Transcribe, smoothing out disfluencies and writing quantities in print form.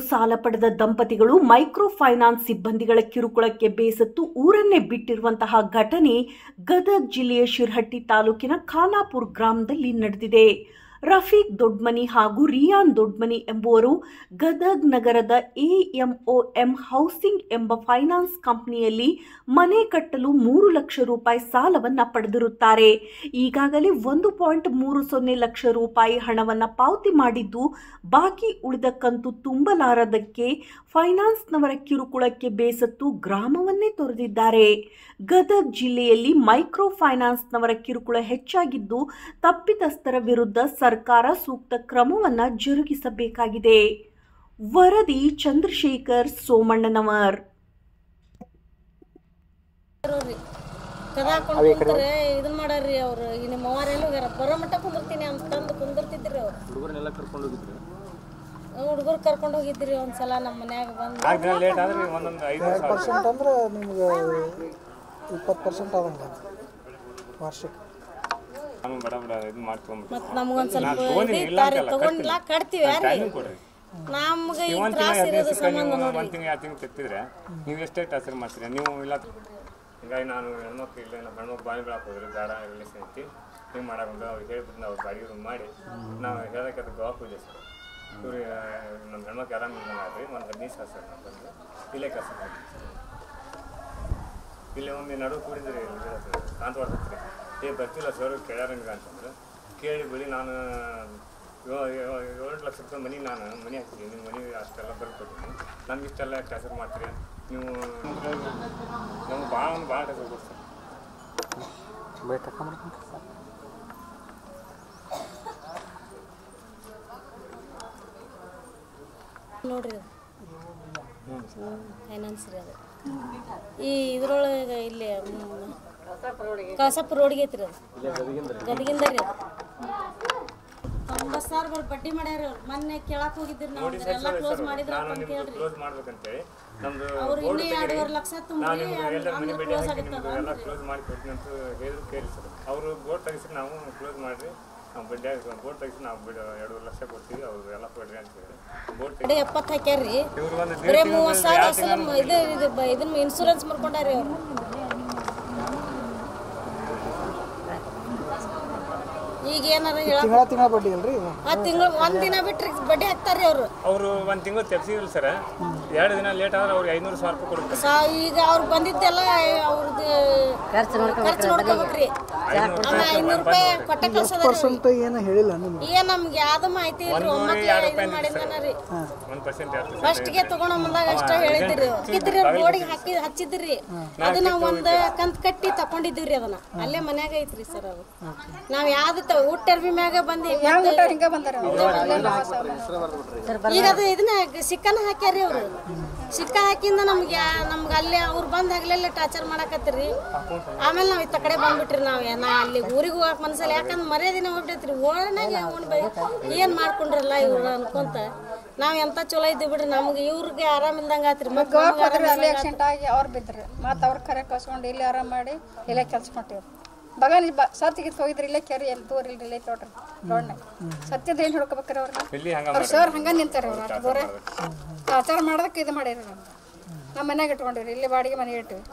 ಸಾಲ ಪಡೆದ ದಂಪತಿಗಳು ಮೈಕ್ರೋ ಫೈನಾನ್ಸ್ ಸಿಬ್ಬಂದಿಗಳ ಕಿರುಕುಳಕ್ಕೆ ಬೇಸತ್ತು ಊರನ್ನೇ ಬಿಟ್ಟಿರುವಂತಹ ಘಟನೆ ಗದಗ ಜಿಲ್ಲೆಯ ಶಿರಹಟ್ಟಿ ತಾಲೂಕಿನ ಖಾನಾಪುರ ಗ್ರಾಮದಲ್ಲಿ ನಡೆದಿದೆ. ರಫೀಕ್ ದೊಡ್ಮನಿ ಹಾಗೂ ರಿಯಾನ್ ದೊಡ್ಮನಿ ಎಂಬುವರು ಗದಗ ನಗರದ AMOM ಹೌಸಿಂಗ್ ಎಂಬ ಫೈನಾನ್ಸ್ ಕಂಪನಿಯಲ್ಲಿ ಮನೆ ಕಟ್ಟಲು 3 ಲಕ್ಷ ರೂಪಾಯಿ ಸಾಲವನ್ನು ಪಡೆದಿರುತ್ತಾರೆ. ಈಗಾಗಲೇ 1.30 ಲಕ್ಷ ರೂಪಾಯಿ ಹಣವನ್ನು ಪಾವತಿ ಮಾಡಿದ್ದು, ಬಾಕಿ ಉಳಿದ ಕಂತು ತುಂಬಲಾರದಕ್ಕೆ ಫೈನಾನ್ಸ್ನವರ ಕಿರುಕುಳಕ್ಕೆ ಬೇಸತ್ತು ಗ್ರಾಮವನ್ನೇ ತೊರೆದಿದ್ದಾರೆ. ಗದಗ ಜಿಲ್ಲೆಯಲ್ಲಿ ಮೈಕ್ರೋ ಫೈನಾನ್ಸ್ನವರ ಕಿರುಕುಳ ಹೆಚ್ಚಾಗಿದ್ದು, ತಪ್ಪಿತಸ್ಥರ ವಿರುದ್ಧ ಸರ್ಕಾರ ಸೂಕ್ತ ಕ್ರಮವನ್ನು ಜರುಗಿಸಬೇಕಾಗಿದೆ. ವರದಿ ಚಂದ್ರಶೇಖರ್ ಸೋಮಣ್ಣನವರ್. ಇದನ್ನ ಮಾಡ್ರಿ ಅವ್ರು ನಿಮ್ಮ ಅವರೆಲ್ಲ ಬರೋ ಮಟ್ಟ ಕುಂದಿರ್ತೀನಿ ಅಂತಂದು ಕುಂದಿರ್ತಿದ್ರಿ. ಅವ್ರು ಹುಡುಗರು ಕರ್ಕೊಂಡು ಹೋಗಿದ್ರಿ ಒಂದ್ಸಲ ನಮ್ಮ ಮನ್ಯಾಗ ಬಂದು. 5% ಅಂದ್ರೆ ನಿಮ್ಗೆ 20% ಆದಂಗೆ ವಾರ್ಷಿಕ. ಮತ್ತು ನಮ್ಗೊಂದು ಸ್ವಲ್ಪ ತಗೊಂಡಿಲ್ಲ ಕಟ್ತೀವಿ ನಮ್ಗೆ ಈ ತ್ರಾಸ ಇರೋದು ಸಂಬಂಧ ನೋಡಿ. ನೀವು ಎಷ್ಟೇ ಟಾರ್ಚರ್ ಮಾಡ್ತೀರಿ ನೀವು ಇಲ್ಲ. ಹೀಗಾಗಿ ನಾನು ಹೆಣ್ಮಕ್ಳು ಇಲ್ಲ ನಮ್ಮ ಹೆಣ್ಮಕ್ಳು ಬಾಯಿ ಬೆಳಕ್ಕೆ ಹೋದ್ರೆ ಬೇಡ ರಿಲೇಷನ್ ಐತಿ ಹಿಂಗೆ ಮಾಡಾಕೊಂಡು ಅವ್ರಿಗೆ ಹೇಳ್ಬಿಟ್ಟು ಅವ್ರು ಬಾಡಿ ರೂಮ್ ಮಾಡಿ ನಾವು ಹೇಳೋಕ್ಕೆ ಅದು ಗೋವಾ ಪೂಜೆ ಸರ್. ಇವ್ರು ನಮ್ಮ ಹೆಣ್ಮಕ್ಳು ಆರಾಮಿಲ್ಲ ಮಾಡ್ರಿ ಒಂದು 15 ಸಾವಿರ ಸರ್. ನಾನು ಬಂದು ಇಲ್ಲೇ ಕೆಲಸ ಮಾಡಿ ಇಲ್ಲೇ ಒಮ್ಮೆ ನಡು ಕೂಡಿದ್ರಿ ಕಾಂತವಾಡ್ತೀರಿ ಬರ್ತಿಲ್ಲ ಸರ್ ಕೇಳ್ಯಾರಂಗ ಅಂತಂದ್ರೆ ಕೇಳಿ ಬಿಡಿ. ನಾನು 7 ಲಕ್ಷ ರೂಪಾಯಿ ಮನೆ ಹಾಕ್ತೀನಿ. ನಿಮ್ಮ ಮನೆ ಅಷ್ಟೆಲ್ಲ ಬರ್ಕೊಡ್ತೀನಿ. ನಮ್ಗೆ ಇಷ್ಟೆಲ್ಲ ಕೆಲಸ ಮಾಡ್ತೀರಿ ನೀವು. ನಮ್ಗೆ ಭಾಳ ಕೆಲಸ ಕೊಡ್ತಾರೆ. ನೋಡ್ರಿ ಫೈನಾನ್ಸ್ ರೀ ಅದು ಈ ಇದ್ರೊಳಗೆ ಇಲ್ಲಿ ಕಳಸಾಪುರ ರೋಡ್ಗೆ ಐತ್ರಿ. ಅದು ಗದಗಿಂದ ರೀ. ಅದು 90 ಸಾವಿರ ಬಡ್ಡಿ ಮಾಡ್ಯಾರ. ಮೊನ್ನೆ ಕೇಳಕ್ ಹೋಗಿದ್ರಿ ನಾವು. ಎಲ್ಲ ಕ್ಲೋಸ್ ಮಾಡಿದ್ರ ಅಂತ ಹೇಳ್ರಿ. ಅವ್ರು ಇನ್ನೂ 2.5 ಲಕ್ಷ ತುಂಬಿ ಕ್ಲೋಸ್ ಆಗುತ್ತೆ ಎಲ್ಲ ಕ್ಲೋಸ್ ಮಾಡಿ ಕೊಡ್ತೀನಿ ಅಂತ ಹೇಳಿದ್ರು ಕೇಳಿ ಸರ್. ಅವರು ಬೋರ್ಡ್ ತೆಗಿಸಿ ನಾವು ಕ್ಲೋಸ್ ಮಾಡಿರಿ ನಾವು ಬಡ್ಡಿ ಬೋರ್ಡ್ ತೆಗಿಸಿ ನಾವು 2 ಲಕ್ಷ ಕೊಡ್ತೀವಿ ಅವ್ರು ಎಲ್ಲ ಕೊಡ್ರಿ ಅಂತ ಹೇಳಿ ಬೋರ್ಡ್ 70 ಹಾಕ್ಯಾರ್ರಿ. ಬರೀ 30 ಸಾವಿರ ಅಸಲು ಇದನ್ನ ಇನ್ಶೂರೆನ್ಸ್ ಮಾಡ್ಕೊಂಡಾರಿ ಅವ್ರು. ಈಗ ಏನಾರ ತಿಂಗಳ ಬಡ್ಡಿ ಅಲ್ರಿ. ತಿಂಗಳು 1 ದಿನ ಬಿಟ್ರಿ ಬಡ್ಡಿ ಹಾಕ್ತಾರ್ರಿ ಅವ್ರು. 1 ತಿಂಗಳು ತೆಗ್ಸಿದ್ರು ಸರ್. 2 ದಿನ ಲೇಟ್ ಆದ್ರೆ ಅವ್ರಿಗೆ 500 ಸಾವಿರ ರೂಪಾಯಿ ಕೊಡ್ತಾರೆ. ಈಗ ಅವ್ರು ಬಂದಿದ್ದೆಲ್ಲ ಅವ್ರದ್ದು ಖರ್ಚು ನೋಡ್ಕೋಬೇಕ್ರಿ. ಆಮೇಲೆ 500 ರೂಪಾಯಿ ಕೊಟ್ಟ ಕಳ್ಸೋದ್ರಿ. ಏನು ಹೇಳಿಲ್ಲ ನಿಮ್ಗೆ? ಏನ್ ನಮ್ಗೆ ಯಾವ್ದು ಮಾಹಿತಿ ಇಲ್ರಿ. 9 ಮಾಡಿದ್ನ ರೀ. 1% ತಗೊಂಡ ಬಂದಾಗ ಅಷ್ಟ ಹೇಳಿದ್ರಿ. ಇದ್ರಿ ಬೋರ್ಡಿಗೆ ಹಚ್ಚಿದ್ರಿ. ಅದು ನಾವು ಒಂದು ಕಂತ್ ಕಟ್ಟಿ ತಕೊಂಡಿದ್ದೀವ್ರಿ. ಅದನ್ನ ಅಲ್ಲೇ ಮನ್ಯಾಗ ಐತ್ರಿ ಸರ್. ಅದು ನಾವ್ ಯಾವ್ದು ಊಟ ಅರ್ಬಿ ಮ್ಯಾಗ ಬಂದಿವಿ. ಈಗ ಅದು ಇದನ್ನ ಸಿಕ್ಕನ ಹಾಕ್ಯಾರಿ ಅವ್ರು. ಸಿಕ್ಕ ಹಾಕಿಂದ ನಮ್ಗೆ ಅಲ್ಲೇ ಅವ್ರು ಬಂದ್ ಹಗಲೆಲ್ಲ ಟಾರ್ಚರ್ ಮಾಡಾಕತ್ರಿ. ಆಮೇಲೆ ನಾವ್ ಇತ್ತ ಕಡೆ ಬಂದ್ಬಿಟ್ರಿ. ನಾ ಅಲ್ಲಿ ಊರಿಗೆ ಹೋಗಕ್ ಮನ್ಸಲ್ಲ. ಯಾಕಂದ್ರೆ ಮರ್ಯಾದಿನ ಹೋಗ್ಬಿಟ್ಟೈತ್ರಿ. ಓಣಾಗ ಏನ್ ಮಾಡ್ಕೊಂಡ್ರಲ್ಲ ಇವ್ರು ಅನ್ಕೊಂತ ನಾವ್ ಎಂತ ಚಲೋ ಇದ್ದೀವಿ ಬಿಡ್ರಿ. ನಮ್ಗೆ ಇವ್ರಿಗೆ ಆರಾಮಿಲ್ದಂಗ ಆತ್ರಿ. ಆಕ್ಸಿಡೆಂಟ್ ಆಗಿ ಅವ್ರು ಬಿದ್ರಿ. ಮತ್ತೆ ಅವ್ರ ಕರೆ ಕಳ್ಸ್ಕೊಂಡು ಇಲ್ಲಿ ಆರಾಮ್ ಮಾಡಿ ಇಲ್ಲೇ ಕೆಲ್ಸ ಮಾಡ್ತೀವ್ರಿ. ಬಗಾಲಿ ಸತ್ತಿಗೆ ಹೋಗಿದ್ರಿ. ಇಲ್ಲೇ ಕೆರಿ ಎಲ್ಲಿ ದೂರ ಇಲ್ರಿ. ಇಲ್ಲೇ ತೋಡ್ರಿ ರೋಡ್ನಾಗ ಸತ್ಯದ ಏನ್ ಹಿಡ್ಕೋಬೇಕ್ರಿ ಅವ್ರ ಸರ್ ಹಂಗ ನಿಂತಾರ. ಅವ್ರು ಅಷ್ಟು ದೂರ ಆಚಾರ ಮಾಡೋದಕ್ಕೆ ಇದು ಮಾಡಿರಿ. ನಮ್ಮ ಮನ್ಯಾಗ ಇಟ್ಕೊಂಡಿವ್ರಿ. ಇಲ್ಲಿ ಬಾಡಿಗೆ ಮನೆಗೆ ಇಟ್ಟಿವಿ.